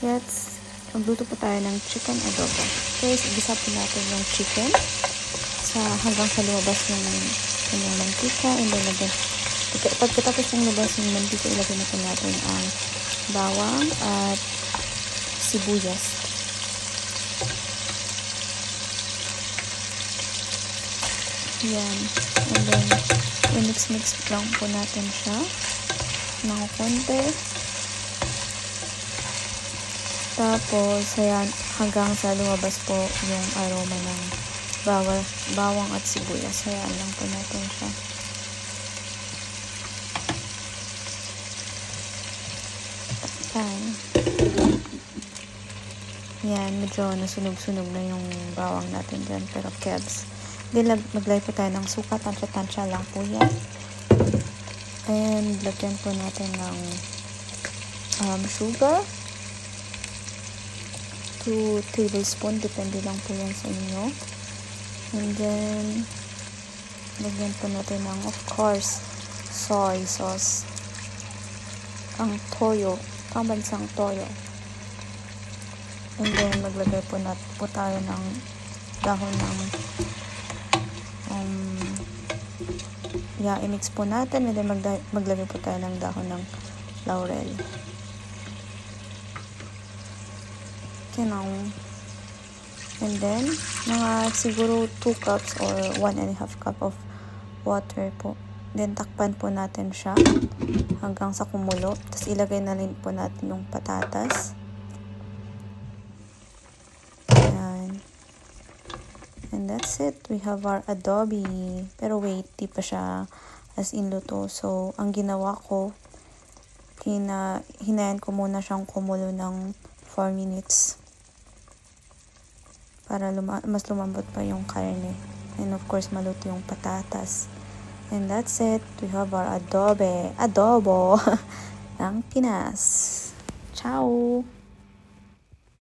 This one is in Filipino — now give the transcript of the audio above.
Magluto po tayo ng chicken adobo. First, gisa po natin yung chicken hanggang sa lumabas yung kanyang mantika. And then, pagkatapos ng lumabas yung mantika, ilagay na po natin ang bawang at sibuyas. Yan. And then, i-mix lang po natin siya ng konti. Tapos, ayan, hanggang sa lumabas po yung aroma ng bawang at sibuyas. Ayan lang po natin siya. Ayan. Ayan, medyo nasunog-sunog na yung bawang natin dyan. Pero kebs. Then, maglagay po tayo ng suka. Tansya-tansya lang po yan. And, lagyan po natin ng sugar. 2 tablespoon, depende lang po yan sa inyo. And then, lagyan po natin ng, of course, soy sauce. Ang toyo, pambansang toyo. And then, maglagay po tayo ng dahon ng i-mix po natin. And then, maglagay po tayo ng dahon ng laurel. And then, mga siguro 2 cups or 1.5 cup of water po. Then, takpan po natin siya hanggang sa kumulo. Tapos, ilagay na rin po natin yung patatas. Ayan. And that's it. We have our adobe. Pero wait, di pa siya as in luto. So, ang ginawa ko, hinayan ko muna siyang kumulo ng 4 minutes. Para mas lumambot pa yung karne. And of course, maluto yung patatas. And that's it. We have our adobo ng Pinas. Ciao!